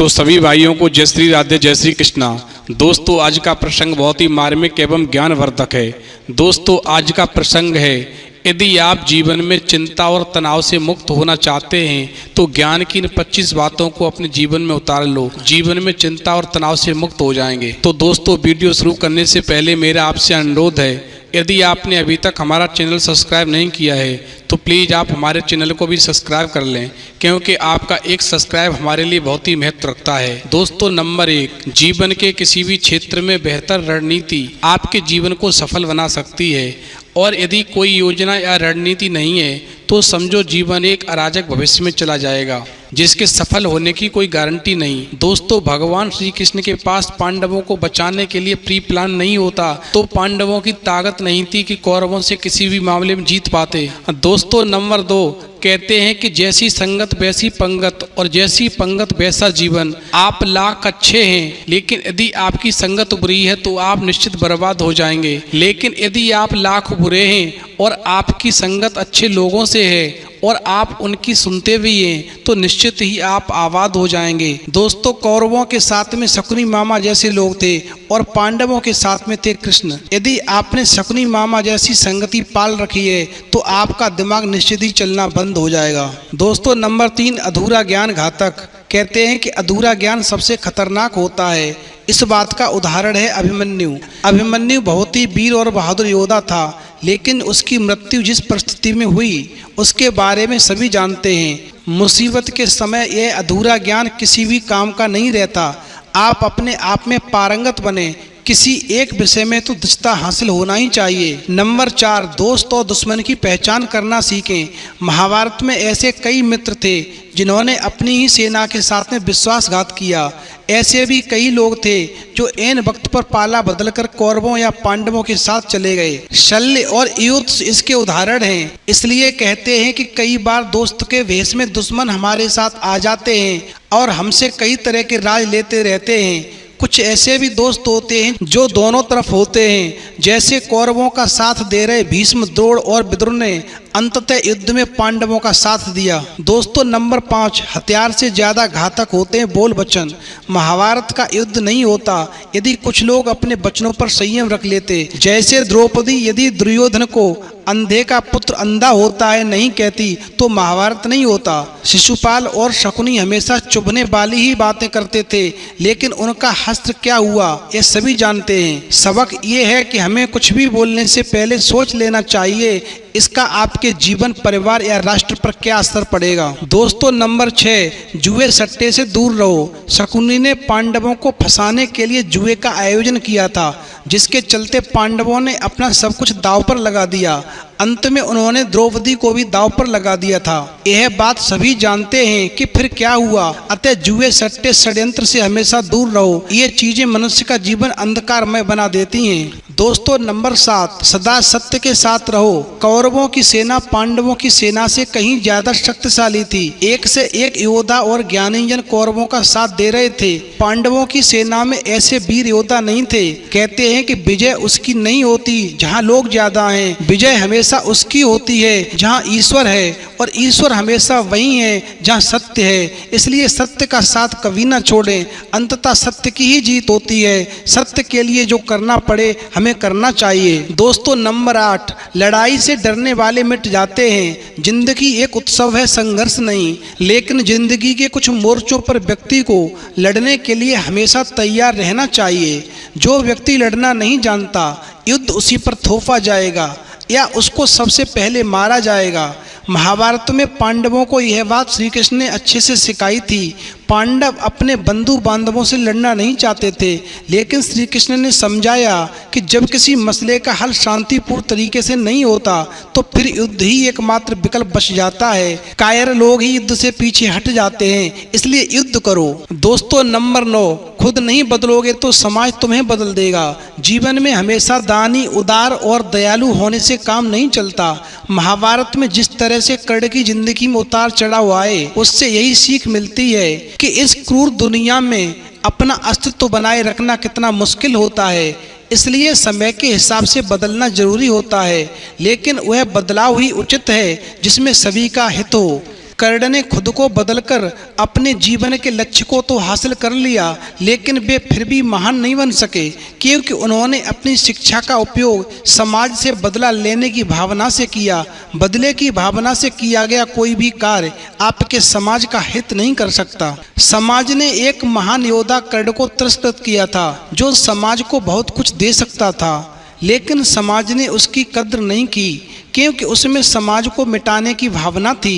तो सभी भाइयों को जय श्री राधे जय श्री कृष्णा। दोस्तों आज का प्रसंग बहुत ही मार्मिक एवं ज्ञानवर्धक है। दोस्तों आज का प्रसंग है, यदि आप जीवन में चिंता और तनाव से मुक्त होना चाहते हैं तो ज्ञान की इन 25 बातों को अपने जीवन में उतार लो। जीवन में चिंता और तनाव से मुक्त हो जाएंगे। तो दोस्तों वीडियो शुरू करने से पहले मेरा आपसे अनुरोध है, यदि आपने अभी तक हमारा चैनल सब्सक्राइब नहीं किया है तो प्लीज़ आप हमारे चैनल को भी सब्सक्राइब कर लें, क्योंकि आपका एक सब्सक्राइब हमारे लिए बहुत ही महत्व रखता है। दोस्तों नंबर 1, जीवन के किसी भी क्षेत्र में बेहतर रणनीति आपके जीवन को सफल बना सकती है, और यदि कोई योजना या रणनीति नहीं है तो समझो जीवन एक अराजक भविष्य में चला जाएगा, जिसके सफल होने की कोई गारंटी नहीं। दोस्तों भगवान श्री कृष्ण के पास पांडवों को बचाने के लिए प्री प्लान नहीं होता तो पांडवों की ताकत नहीं थी कि कौरवों से किसी भी मामले में जीत पाते। दोस्तों नंबर 2, कहते हैं कि जैसी संगत वैसी पंगत और जैसी पंगत वैसा जीवन। आप लाख अच्छे हैं लेकिन यदि आपकी संगत बुरी है तो आप निश्चित बर्बाद हो जाएंगे, लेकिन यदि आप लाख बुरे हैं और आपकी संगत अच्छे लोगों से है और आप उनकी सुनते भी हैं तो निश्चित ही आप आबाद हो जाएंगे। दोस्तों कौरवों के साथ में शकुनी मामा जैसे लोग थे और पांडवों के साथ में थे कृष्ण। यदि आपने शकुनी मामा जैसी संगति पाल रखी है तो आपका दिमाग निश्चित ही चलना बंद हो जाएगा। दोस्तों नंबर 3, अधूरा ज्ञान घातक। कहते हैं कि अधूरा ज्ञान सबसे खतरनाक होता है। इस बात का उदाहरण है अभिमन्यु। अभिमन्यु बहुत ही वीर और बहादुर योद्धा था, लेकिन उसकी मृत्यु जिस परिस्थिति में हुई उसके बारे में सभी जानते हैं। मुसीबत के समय यह अधूरा ज्ञान किसी भी काम का नहीं रहता। आप अपने आप में पारंगत बने, किसी एक विषय में तो दक्षता हासिल होना ही चाहिए। नंबर 4, दोस्त और दुश्मन की पहचान करना सीखें। महाभारत में ऐसे कई मित्र थे जिन्होंने अपनी ही सेना के साथ में विश्वासघात किया। ऐसे भी कई लोग थे जो ऐन वक्त पर पाला बदलकर कौरवों या पांडवों के साथ चले गए। शल्य और युद्ध इसके उदाहरण हैं। इसलिए कहते हैं कि कई बार दोस्त के वेश में दुश्मन हमारे साथ आ जाते हैं और हमसे कई तरह के राज लेते रहते हैं। कुछ ऐसे भी दोस्त होते हैं जो दोनों तरफ होते हैं, जैसे कौरवों का साथ दे रहे भीष्म, द्रोण और विदुर ने अंततः युद्ध में पांडवों का साथ दिया। दोस्तों नंबर 5, हथियार से ज्यादा घातक होते हैं बोल वचन। महाभारत का युद्ध नहीं होता यदि कुछ लोग अपने वचनों पर संयम रख लेते। जैसे द्रौपदी यदि दुर्योधन को अंधे का पुत्र अंधा होता है नहीं कहती तो महाभारत नहीं होता। शिशुपाल और शकुनी हमेशा चुभने वाली ही बातें करते थे, लेकिन उनका हस्त्र क्या हुआ ये सभी जानते हैं। सबक ये है कि हमें कुछ भी बोलने से पहले सोच लेना चाहिए इसका आपके जीवन, परिवार या राष्ट्र पर क्या असर पड़ेगा। दोस्तों नंबर 6, जुए सट्टे से दूर रहो। शकुनी ने पांडवों को फंसाने के लिए जुए का आयोजन किया था, जिसके चलते पांडवों ने अपना सब कुछ दांव पर लगा दिया। अंत में उन्होंने द्रौपदी को भी दांव पर लगा दिया था। यह बात सभी जानते हैं कि फिर क्या हुआ। अतः जुए सट्टे षड्यंत्र से हमेशा दूर रहो। ये चीजें मनुष्य का जीवन अंधकारमय बना देती हैं। दोस्तों नंबर 7, सदा सत्य के साथ रहो। कौरवों की सेना पांडवों की सेना से कहीं ज्यादा शक्तिशाली थी। एक से एक योद्धा और ज्ञानीजन कौरवों का साथ दे रहे थे। पांडवों की सेना में ऐसे वीर योद्धा नहीं थे। कहते हैं कि विजय उसकी नहीं होती जहाँ लोग ज्यादा हैं, विजय हमेशा उसकी होती है जहाँ ईश्वर है, और ईश्वर हमेशा वही है जहाँ सत्य है। इसलिए सत्य का साथ कभी ना छोड़ें। अंततः सत्य की ही जीत होती है। सत्य के लिए जो करना पड़े हमें करना चाहिए। दोस्तों नंबर 8, लड़ाई से डरने वाले मिट जाते हैं। जिंदगी एक उत्सव है, संघर्ष नहीं। लेकिन जिंदगी के कुछ मोर्चों पर व्यक्ति को लड़ने के लिए हमेशा तैयार रहना चाहिए। जो व्यक्ति लड़ना नहीं जानता, युद्ध उसी पर थोपा जाएगा या उसको सबसे पहले मारा जाएगा। महाभारत में पांडवों को यह बात श्री कृष्ण ने अच्छे से सिखाई थी। पांडव अपने बंधु बांधवों से लड़ना नहीं चाहते थे, लेकिन श्री कृष्ण ने समझाया कि जब किसी मसले का हल शांतिपूर्ण तरीके से नहीं होता तो फिर युद्ध ही एकमात्र विकल्प बच जाता है। कायर लोग ही युद्ध से पीछे हट जाते हैं, इसलिए युद्ध करो। दोस्तों नंबर 9, खुद नहीं बदलोगे तो समाज तुम्हें बदल देगा। जीवन में हमेशा दानी, उदार और दयालु होने से काम नहीं चलता। महाभारत में जिस तरह से कर्ण की जिंदगी में उतार चढ़ाव आए, उससे यही सीख मिलती है कि इस क्रूर दुनिया में अपना अस्तित्व बनाए रखना कितना मुश्किल होता है। इसलिए समय के हिसाब से बदलना जरूरी होता है, लेकिन वह बदलाव ही उचित है जिसमें सभी का हित हो। कर्ण ने खुद को बदलकर अपने जीवन के लक्ष्य को तो हासिल कर लिया, लेकिन वे फिर भी महान नहीं बन सके, क्योंकि उन्होंने अपनी शिक्षा का उपयोग समाज से बदला लेने की भावना से किया। बदले की भावना से किया गया कोई भी कार्य आपके समाज का हित नहीं कर सकता। समाज ने एक महान योद्धा कर्ण को तिरस्कृत किया था, जो समाज को बहुत कुछ दे सकता था, लेकिन समाज ने उसकी कद्र नहीं की, क्योंकि उसमें समाज को मिटाने की भावना थी।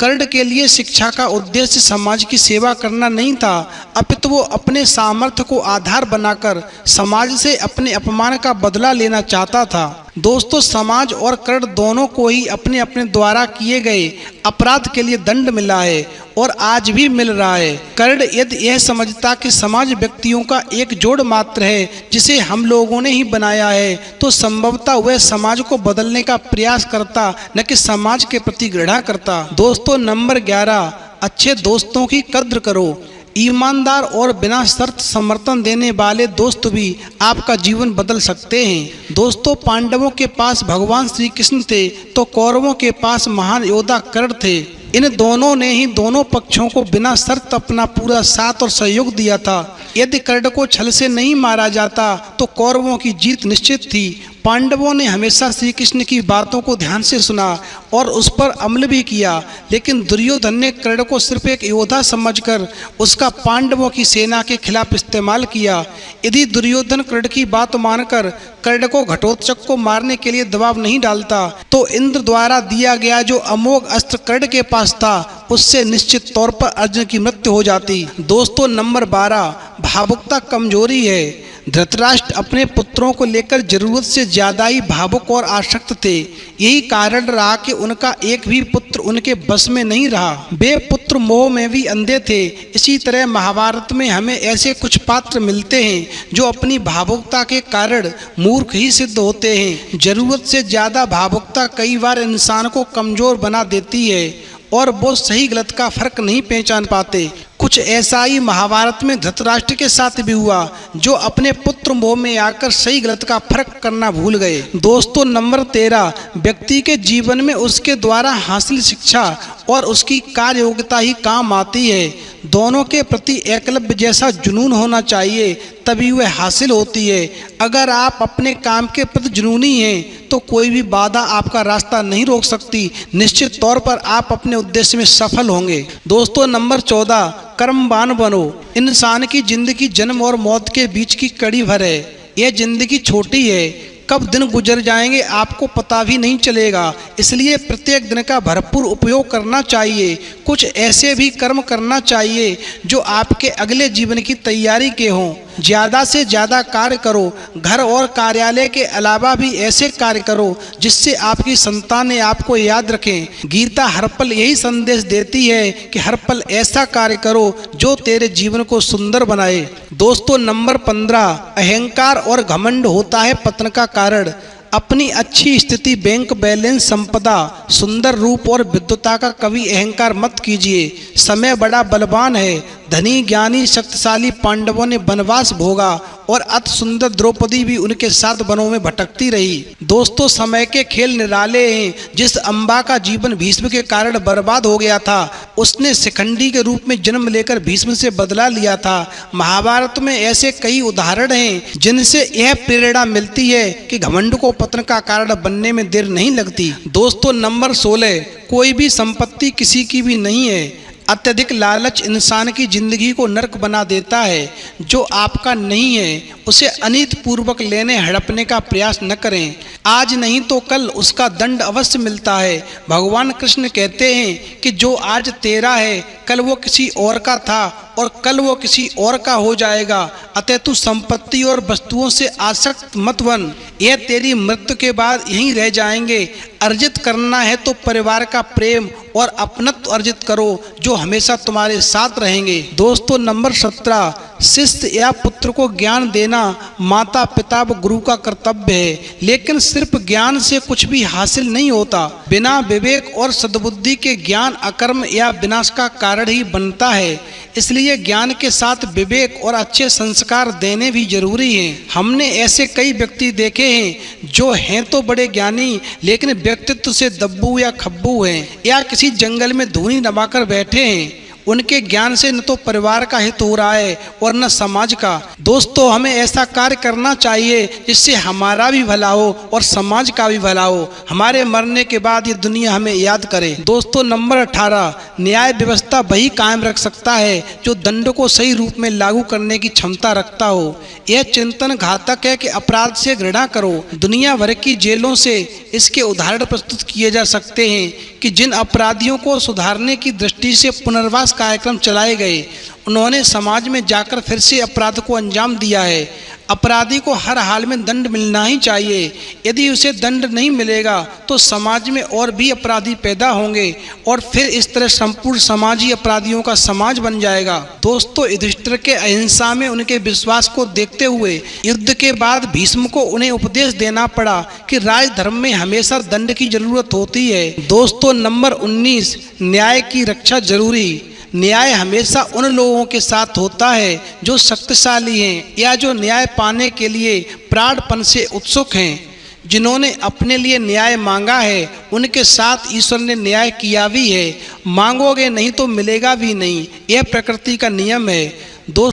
कर्ण के लिए शिक्षा का उद्देश्य समाज की सेवा करना नहीं था, अपितु वो अपने सामर्थ्य को आधार बनाकर समाज से अपने अपमान का बदला लेना चाहता था। दोस्तों, समाज और कर्ण दोनों को ही अपने अपने द्वारा किए गए अपराध के लिए दंड मिला है और आज भी मिल रहा है। कर्ण यदि यह समझता कि समाज व्यक्तियों का एक जोड़ मात्र है जिसे हम लोगों ने ही बनाया है, तो संभवतः वह समाज को बदलने का प्रयास करता, न कि समाज के प्रति घृणा करता। दोस्तों, नंबर 11, अच्छे दोस्तों की कद्र करो। ईमानदार और बिना शर्त समर्थन देने वाले दोस्त भी आपका जीवन बदल सकते हैं। दोस्तों, पांडवों के पास भगवान श्री कृष्ण थे, तो कौरवों के पास महान योद्धा कर्ण थे। इन दोनों ने ही दोनों पक्षों को बिना शर्त अपना पूरा साथ और सहयोग दिया था। यदि कर्ण को छल से नहीं मारा जाता तो कौरवों की जीत निश्चित थी। पांडवों ने हमेशा श्री कृष्ण की बातों को ध्यान से सुना और उस पर अमल भी किया, लेकिन दुर्योधन ने कर्ण को सिर्फ एक योद्धा समझकर उसका पांडवों की सेना के खिलाफ इस्तेमाल किया। यदि दुर्योधन कर्ण की बात मानकर कर्ण को घटोत्कच को मारने के लिए दबाव नहीं डालता, तो इंद्र द्वारा दिया गया जो अमोघ अस्त्र कर्ण के पास था, उससे निश्चित तौर पर अर्जुन की मृत्यु हो जाती। दोस्तों, नंबर 12, भावुकता कमजोरी है। धृतराष्ट्र अपने पुत्रों को लेकर जरूरत से ज्यादा ही भावुक और आसक्त थे। यही कारण रहा कि उनका एक भी पुत्र उनके बस में नहीं रहा। वे पुत्र मोह में भी अंधे थे। इसी तरह महाभारत में हमें ऐसे कुछ पात्र मिलते हैं जो अपनी भावुकता के कारण मूर्ख ही सिद्ध होते हैं। जरूरत से ज्यादा भावुकता कई बार इंसान को कमजोर बना देती है और वो सही गलत का फर्क नहीं पहचान पाते। कुछ ऐसा ही महाभारत में धृतराष्ट्र के साथ भी हुआ, जो अपने पुत्र मोह में आकर सही गलत का फर्क करना भूल गए। दोस्तों, नंबर 13, व्यक्ति के जीवन में उसके द्वारा हासिल शिक्षा और उसकी कार्य योग्यता ही काम आती है। दोनों के प्रति एकलव्य जैसा जुनून होना चाहिए, तभी वह हासिल होती है। अगर आप अपने काम के प्रति जुनूनी हैं तो कोई भी बाधा आपका रास्ता नहीं रोक सकती। निश्चित तौर पर आप अपने उद्देश्य में सफल होंगे। दोस्तों, नंबर 14, कर्मवान बनो। इंसान की जिंदगी जन्म और मौत के बीच की कड़ी भर है। यह जिंदगी छोटी है, कब दिन गुजर जाएंगे आपको पता भी नहीं चलेगा। इसलिए प्रत्येक दिन का भरपूर उपयोग करना चाहिए। कुछ ऐसे भी कर्म करना चाहिए जो आपके अगले जीवन की तैयारी के हों। ज़्यादा से ज़्यादा कार्य करो। घर और कार्यालय के अलावा भी ऐसे कार्य करो जिससे आपकी संतानें आपको याद रखें। गीता हर पल यही संदेश देती है कि हर पल ऐसा कार्य करो जो तेरे जीवन को सुंदर बनाए। दोस्तों, नंबर 15, अहंकार और घमंड होता है पतन का कारण। अपनी अच्छी स्थिति, बैंक बैलेंस, संपदा, सुंदर रूप और विद्वता का कभी अहंकार मत कीजिए। समय बड़ा बलवान है। धनी, ज्ञानी, शक्तिशाली पांडवों ने वनवास भोगा और अति सुंदर द्रौपदी भी उनके साथ वनों में भटकती रही। दोस्तों, समय के खेल निराले हैं। जिस अम्बा का जीवन भीष्म के कारण बर्बाद हो गया था, उसने शिखंडी के रूप में जन्म लेकर भीष्म से बदला लिया था। महाभारत में ऐसे कई उदाहरण हैं जिनसे यह प्रेरणा मिलती है कि घमंड को पतन का कारण बनने में देर नहीं लगती। दोस्तों, नंबर 16, कोई भी संपत्ति किसी की भी नहीं है। अत्यधिक लालच इंसान की जिंदगी को नरक बना देता है। जो आपका नहीं है उसे अनीत पूर्वक लेने हड़पने का प्रयास न करें। आज नहीं तो कल उसका दंड अवश्य मिलता है। भगवान कृष्ण कहते हैं कि जो आज तेरा है कल वो किसी और का था और कल वो किसी और का हो जाएगा। अतः तू संपत्ति और वस्तुओं से आसक्त मत बन, यह तेरी मृत्यु के बाद यहीं रह जाएंगे। अर्जित करना है तो परिवार का प्रेम और अपनत्व अर्जित करो जो हमेशा तुम्हारे साथ रहेंगे। दोस्तों, नंबर 17, शिष्य या पुत्र को ज्ञान देना माता पिता व गुरु का कर्तव्य है, लेकिन सिर्फ ज्ञान से कुछ भी हासिल नहीं होता। बिना विवेक और सद्बुद्धि के ज्ञान अकर्म या विनाश का कारण ही बनता है। इसलिए ज्ञान के साथ विवेक और अच्छे संस्कार देने भी जरूरी हैं। हमने ऐसे कई व्यक्ति देखे हैं जो हैं तो बड़े ज्ञानी, लेकिन व्यक्तित्व से दब्बू या खब्बू हैं, या किसी जंगल में धूनी दबाकर बैठे हैं। उनके ज्ञान से न तो परिवार का हित हो रहा है और न समाज का। दोस्तों, हमें ऐसा कार्य करना चाहिए जिससे हमारा भी भला हो और समाज का भी भला हो। हमारे मरने के बाद ये दुनिया हमें याद करे। दोस्तों, नंबर 18, न्याय व्यवस्था वही कायम रख सकता है जो दंड को सही रूप में लागू करने की क्षमता रखता हो। यह चिंतन घातक है कि अपराध से घृणा करो। दुनिया भर की जेलों से इसके उदाहरण प्रस्तुत किए जा सकते हैं कि जिन अपराधियों को सुधारने की दृष्टि से पुनर्वास कार्यक्रम चलाए गए, उन्होंने समाज में जाकर फिर से अपराध को अंजाम दिया है। अपराधी को हर हाल में दंड मिलना ही चाहिए। यदि उसे दंड नहीं मिलेगा तो समाज में और भी अपराधी पैदा होंगे और फिर इस तरह संपूर्ण समाज ही अपराधियों का समाज बन जाएगा। दोस्तों, युधिष्ठिर के अहिंसा में उनके विश्वास को देखते हुए युद्ध के बाद भीष्म को उन्हें उपदेश देना पड़ा कि राजधर्म में हमेशा दंड की जरूरत होती है। दोस्तों, नंबर 19, न्याय की रक्षा जरूरी। न्याय हमेशा उन लोगों के साथ होता है जो शक्तिशाली हैं या जो न्याय पाने के लिए प्राणपण से उत्सुक हैं। जिन्होंने अपने लिए न्याय मांगा है उनके साथ ईश्वर ने न्याय किया भी है। मांगोगे नहीं तो मिलेगा भी नहीं, यह प्रकृति का नियम है। दोस्तों,